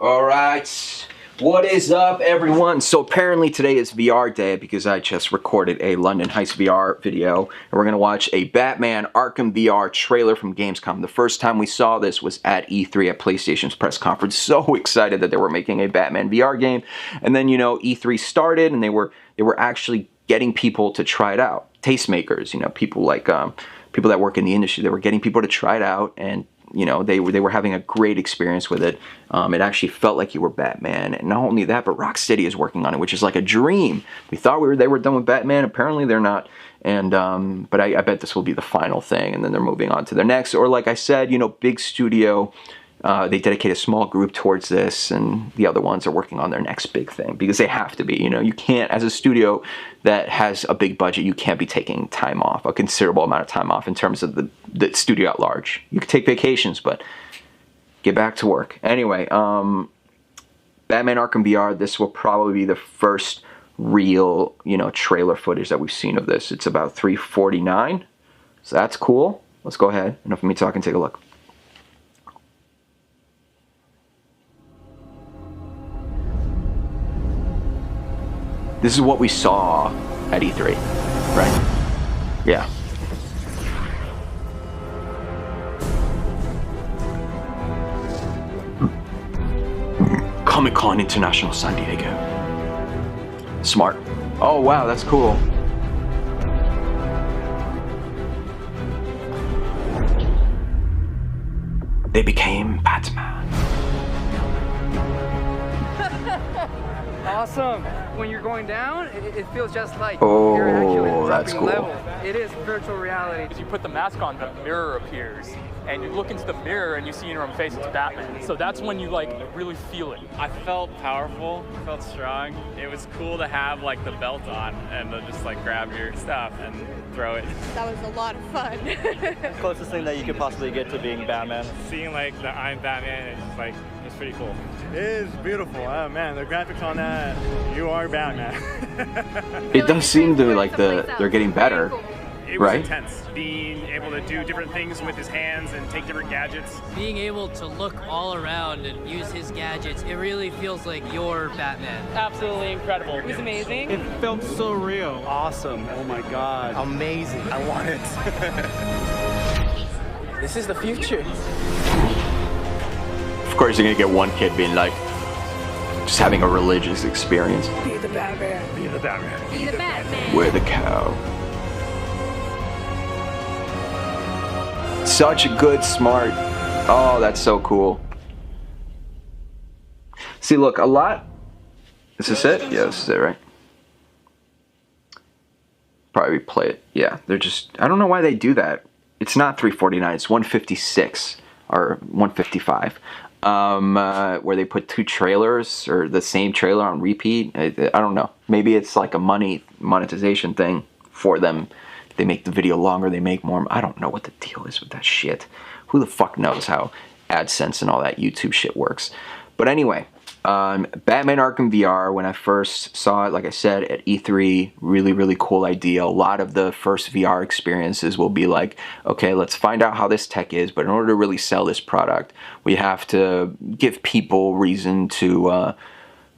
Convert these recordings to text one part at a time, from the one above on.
All right, what is up, everyone? So apparently today is VR day because I just recorded a London Heist VR video, and we're gonna watch a Batman Arkham VR trailer from Gamescom. The first time we saw this was at E3 at PlayStation's press conference. So excited that they were making a Batman VR game, and then E3 started, and they were actually getting people to try it out. Tastemakers, people like people that work in the industry. They were getting people to try it out, and they were having a great experience with it. It actually felt like you were Batman, and not only that, but Rocksteady is working on it, which is like a dream. We thought they were done with Batman. Apparently, they're not. And but I bet this will be the final thing, and then they're moving on to their next. Or like I said, big studio. They dedicate a small group towards this, and the other ones are working on their next big thing because they have to be. You can't, as a studio that has a big budget, you can't be taking time off, a considerable amount of time off in terms of the studio at large. You can take vacations, but get back to work. Anyway, Batman Arkham VR, this will probably be the first real, trailer footage that we've seen of this. It's about 3:49, so that's cool. Let's go ahead. Enough of me talking, take a look. This is what we saw at E3, right? Yeah. Comic-Con International San Diego. Smart. Oh wow, that's cool. They became Batman. Awesome. When you're going down, it feels just like oh, you're actually that's jumping cool. level. It is virtual reality. As you put the mask on, the mirror appears, and you look into the mirror and you see in your own face it's Batman. So that's when you really feel it. I felt powerful, felt strong. It was cool to have the belt on and to just grab your stuff and throw it. That was a lot of fun. Closest thing that you could possibly get to being Batman. Seeing the I'm Batman, it's pretty cool. It is beautiful. Oh man, the graphics on that, you are Batman. It does seem to me they're getting better. It was right? intense. Being able to do different things with his hands and take different gadgets. Being able to look all around and use his gadgets, it really feels like you're Batman. Absolutely incredible. It was amazing. It felt so real. Awesome. Oh my god. Amazing. I want it. This is the future. Of course, you're gonna get one kid being just having a religious experience. Be the Batman. Be the Batman. Be the Batman. Where the cow. Such a good, smart. Oh, that's so cool. See, look, a lot. Is this it? Yeah, this is it, right? Probably play it. Yeah, they're just. I don't know why they do that. It's not 349. It's 156 or 155. Where they put two trailers or the same trailer on repeat. I don't know. Maybe it's like a monetization thing for them. They make the video longer, they make more. I don't know what the deal is with that shit. Who the fuck knows how AdSense and all that YouTube shit works. But anyway, Batman Arkham VR, when I first saw it, like I said, at E3, really cool idea. A lot of the first VR experiences will be okay, let's find out how this tech is, but in order to really sell this product, we have to give people reason to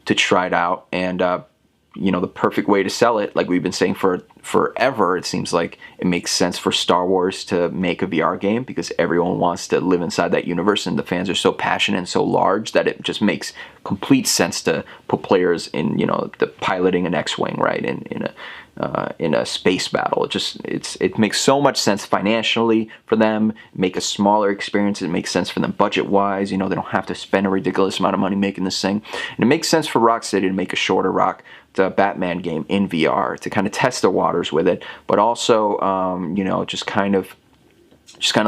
try it out. And the perfect way to sell it, like we've been saying for forever, it seems like it makes sense for Star Wars to make a VR game because everyone wants to live inside that universe, and the fans are so passionate and so large that it just makes complete sense to put players in, the piloting an X-wing, right, in a space battle. It makes so much sense financially for them. Make a smaller experience. It makes sense for them budget-wise. They don't have to spend a ridiculous amount of money making this thing. And it makes sense for Rocksteady to make a shorter Batman game in VR to kind of test the waters with it, but also just kind of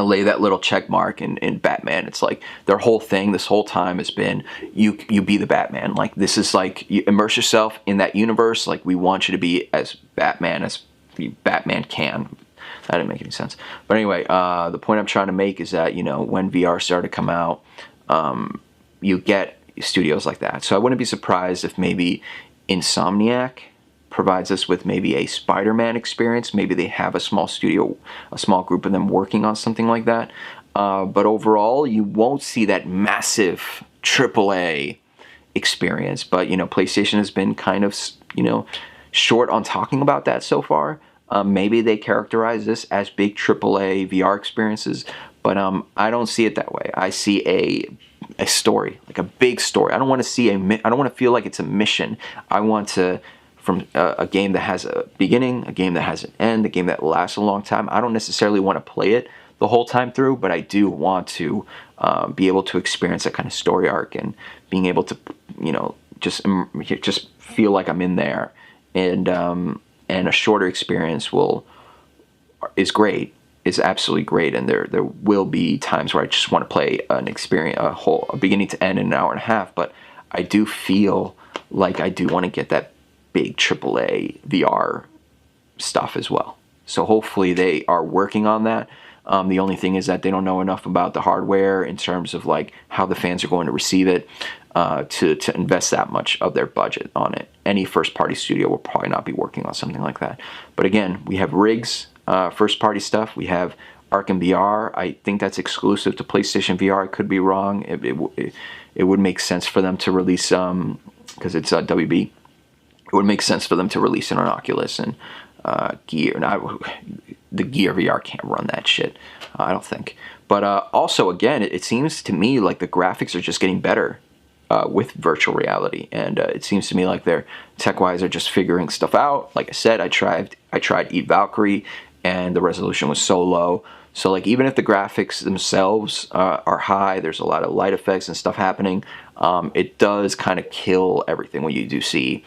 lay that little check mark in Batman. It's their whole thing this whole time has been you be the Batman. This is you immerse yourself in that universe. We want you to be as Batman as Batman can. That didn't make any sense. But anyway, the point I'm trying to make is that when VR started to come out, you get studios like that. So I wouldn't be surprised if maybe Insomniac provides us with maybe a Spider-Man experience. Maybe they have a small studio, a small group of them working on something like that. But overall, you won't see that massive AAA experience. But, PlayStation has been kind of, short on talking about that so far. Maybe they characterize this as big AAA VR experiences, but I don't see it that way. I see a story, like a big story. I don't want to see I don't want to feel like it's a mission. I want to, from a game that has a beginning, a game that has an end, a game that lasts a long time. I don't necessarily want to play it the whole time through, but I do want to be able to experience that kind of story arc and being able to, just feel like I'm in there. And a shorter experience is great. Is absolutely great, and there will be times where I just want to play an experience, a beginning to end in an hour and a half. But I do feel like I do want to get that big AAA VR stuff as well. So hopefully they are working on that. The only thing is that they don't know enough about the hardware in terms of like how the fans are going to receive it to invest that much of their budget on it. Any first-party studio will probably not be working on something like that. But again, we have Riggs, first-party stuff. We have Arkham VR. I think that's exclusive to PlayStation VR. I could be wrong. It would make sense for them to release, because it's WB, it would make sense for them to release it on Oculus and Gear. The Gear VR can't run that shit, I don't think. But also, again, it seems to me like the graphics are just getting better with virtual reality, and it seems to me like they're tech-wise are just figuring stuff out. Like I said, I tried Eat Valkyrie, and the resolution was so low. So like even if the graphics themselves are high, there's a lot of light effects and stuff happening. It does kind of kill everything when you do see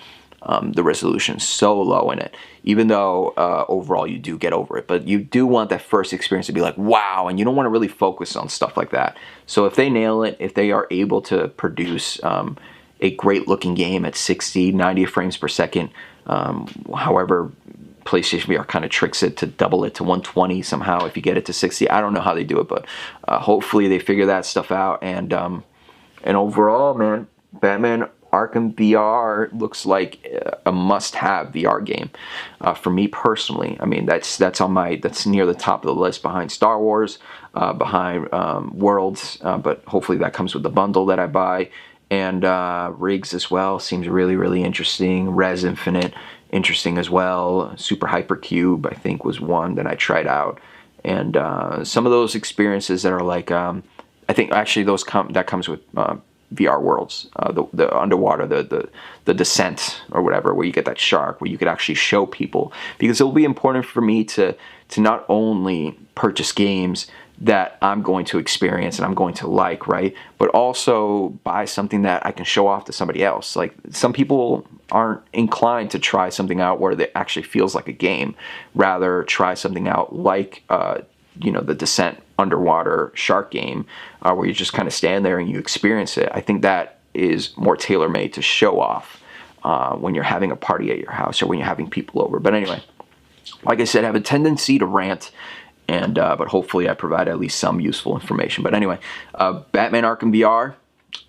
the resolution so low in it, even though overall you do get over it. But you do want that first experience to be like, wow, and you don't want to really focus on stuff like that. So if they nail it, if they are able to produce a great looking game at 60, 90 frames per second, however PlayStation VR kind of tricks it to double it to 120 somehow if you get it to 60. I don't know how they do it, but hopefully they figure that stuff out. And overall, man, Batman Arkham VR looks like a must-have VR game for me personally. I mean, that's near the top of the list behind Star Wars, behind Worlds, but hopefully that comes with the bundle that I buy. And Riggs as well seems really, really interesting. Res Infinite, interesting as well. Super Hypercube, I think, was one that I tried out. And some of those experiences that are like, I think actually that comes with VR Worlds, the underwater, the descent or whatever, where you get that shark, where you could actually show people, because it will be important for me to not only purchase games that I'm going to experience and I'm going to like, right, but also buy something that I can show off to somebody else. Like some people aren't inclined to try something out where it actually feels like a game, rather try something out like the Descent underwater shark game, where you just kind of stand there and you experience it. I think that is more tailor-made to show off when you're having a party at your house or when you're having people over. But anyway, like I said, I have a tendency to rant, and but hopefully I provide at least some useful information. But anyway, Batman Arkham VR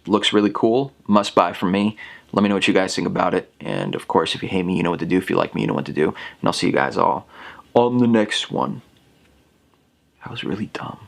looks really cool. Must buy from me. Let me know what you guys think about it. And of course, if you hate me, you know what to do. If you like me, you know what to do. And I'll see you guys all on the next one. That was really dumb.